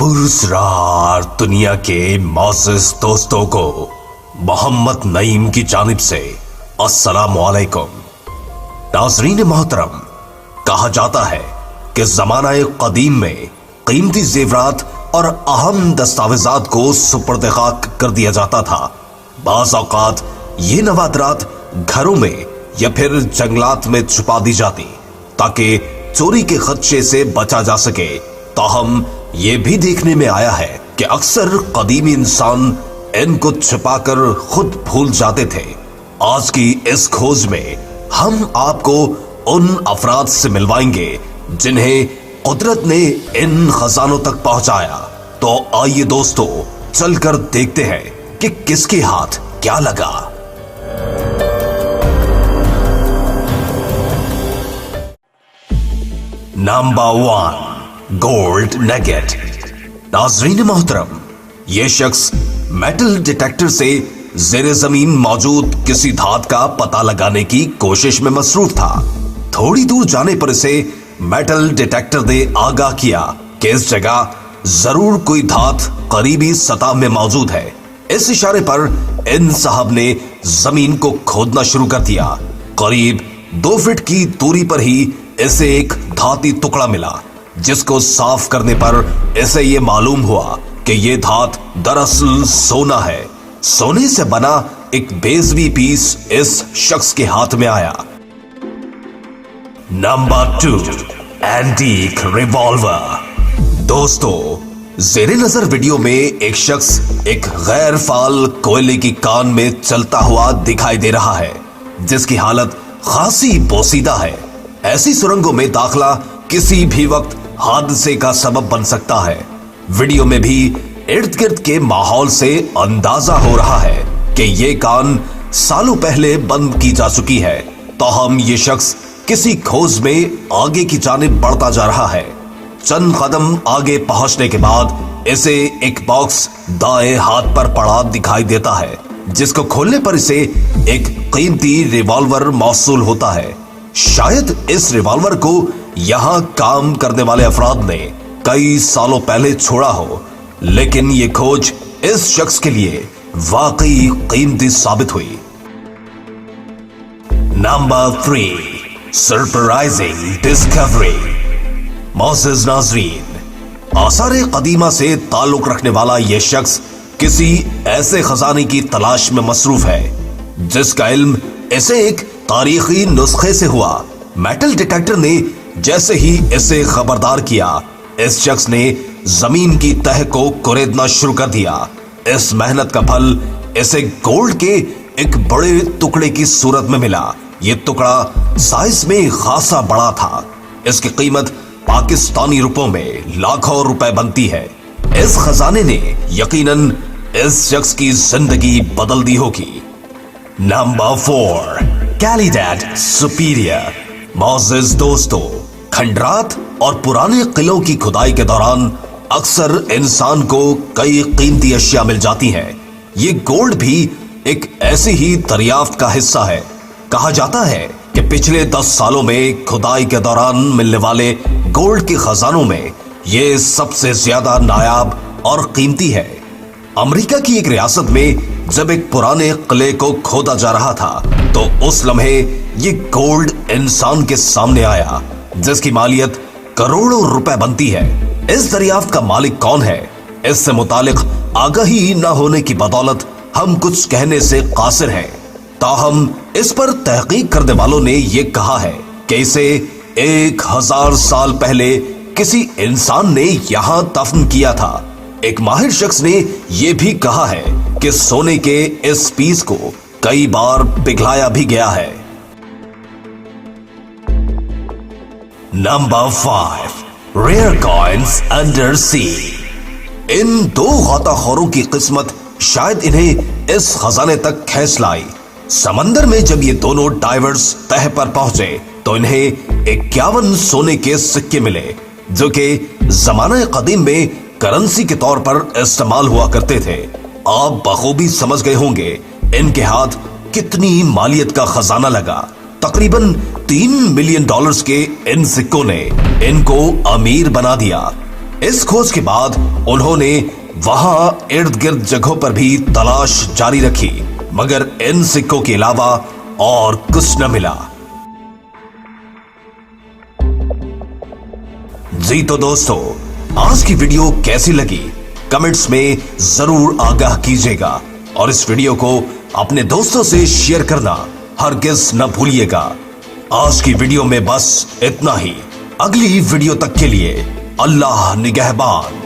पुरस्कार दुनिया के मोअज़्ज़िज़ दोस्तों को मोहम्मद नईम की जानिब से अस्सलामु अलैकुम। नाज़रीन मोहतरम, कहा जाता है कि ज़माना क़दीम में कीमती ज़ेवरात और अहम दस्तावेज़ात को सुपर्द खाक कर दिया जाता था। बाज़ औक़ात ये नवादरात घरों में या फिर जंगलात में छुपा दी जाती ताकि चोरी के खदशे से बचा जा सके। ताहम ये भी देखने में आया है कि अक्सर कदीमी इंसान इनको छुपाकर खुद भूल जाते थे। आज की इस खोज में हम आपको उन अफराद से मिलवाएंगे जिन्हें कुदरत ने इन खजानों तक पहुंचाया। तो आइए दोस्तों, चलकर देखते हैं कि किसके हाथ क्या लगा। Number 1, gold nugget. नाज़रीन मोहतरम, ये शख्स मेटल डिटेक्टर से ज़ेरे ज़मीन मौजूद किसी धात का पता लगाने की कोशिश में मसरूफ था। थोड़ी दूर जाने पर इसे मेटल डिटेक्टर ने आगाह किया कि इस जगह जरूर कोई धात करीबी सतह में मौजूद है। इस इशारे पर इन साहब ने जमीन को खोदना शुरू कर दिया। करीब 2 फीट की दूरी पर ही इसे एक धाती टुकड़ा मिला, जिसको साफ करने पर इसे ये मालूम हुआ कि ये धात दरअसल सोना है। सोने से बना एक बेज़वी पीस इस शख्स के हाथ में आया। Number 2, antique revolver. दोस्तों, ज़ेरे नजर वीडियो में एक शख्स एक गैर फाल कोयले की कान में चलता हुआ दिखाई दे रहा है, जिसकी हालत खासी पोसीदा है। ऐसी सुरंगों में दाखिला किसी भी वक्त हादसे का सबब बन सकता है। वीडियो में भी इर्द गिर्द के माहौल से अंदाजा हो रहा है कि ये कान सालों पहले बंद की जा चुकी है। तो हम ये शख्स किसी खोज में आगे की जानिब बढ़ता जा रहा है। चंद कदम आगे पहुंचने के बाद इसे एक बॉक्स दाएं हाथ पर पड़ा दिखाई देता है, जिसको खोलने पर इसे एक कीमती रिवॉल्वर मौसूल होता है। शायद इस रिवॉल्वर को यहां काम करने वाले अफराद ने कई सालों पहले छोड़ा हो, लेकिन ये खोज इस शख्स के लिए वाकई कीमती साबित हुई। Number 3, surprising discovery. मोअज़्ज़िज़ नाज़रीन, आसार कदीमा से ताल्लुक रखने वाला यह शख्स किसी ऐसे खजाने की तलाश में मसरूफ है जिसका इल्म इसे एक तारीखी नुस्खे से हुआ। मेटल डिटेक्टर ने जैसे ही इसे खबरदार किया, इस शख्स ने जमीन की तह को कुरेदना शुरू कर दिया। इस मेहनत का फल इसे गोल्ड के एक बड़े टुकड़े की सूरत में मिला। ये टुकड़ा साइज में खासा बड़ा था। इसकी कीमत पाकिस्तानी रुपयों में लाखों रुपए बनती है। इस खजाने ने यकीनन इस शख्स की जिंदगी बदल दी होगी। Number 4, कैलिडैट superior. मोअज़्ज़िज़ दोस्तों, खंडरात और पुराने किलों की खुदाई के दौरान अक्सर इंसान को कई कीमती अशिया मिल जाती हैं। ये गोल्ड भी एक ऐसी ही दरियाफ्त का हिस्सा है। कहा जाता है कि पिछले 10 सालों में खुदाई के दौरान मिलने वाले गोल्ड के खजानों में ये सबसे ज्यादा नायाब और कीमती है। अमेरिका की एक रियासत में जब एक पुराने किले को खोदा जा रहा था, तो उस लम्हे ये गोल्ड इंसान के सामने आया, जिसकी मालियत करोड़ों रुपए बनती है। इस दरियाफ्त का मालिक कौन है, इससे मुतालिक आगाही न होने की बदौलत हम कुछ कहने से कासिर हैं। ताहम इस पर तहकीक करने वालों ने यह कहा है कि इसे 1000 साल पहले किसी इंसान ने यहां दफन किया था। एक माहिर शख्स ने यह भी कहा है कि सोने के इस पीस को कई बार पिघलाया भी गया है। नंबर 5, रेयर कॉइन्स अंडर सी। इन 2 गौताखोरों की किस्मत शायद इन्हें इस खजाने तक खींच लाई। समंदर में जब ये दोनों डाइवर्स तह पर पहुंचे तो इन्हें 51 सोने के सिक्के मिले, जो कि जमाना कदीम में करेंसी के तौर पर इस्तेमाल हुआ करते थे। आप बखूबी समझ गए होंगे इनके हाथ कितनी मालियत का खजाना लगा। तकरीबन $3 मिलियन के इन सिक्कों ने इनको अमीर बना दिया। इस खोज के बाद उन्होंने वहां इर्द गिर्द जगहों पर भी तलाश जारी रखी, मगर इन सिक्कों के अलावा और कुछ न मिला। जी तो दोस्तों, आज की वीडियो कैसी लगी कमेंट्स में जरूर आगाह कीजिएगा और इस वीडियो को अपने दोस्तों से शेयर करना हरगिज न भूलिएगा। आज की वीडियो में बस इतना ही। अगली वीडियो तक के लिए अल्लाह निगहबान।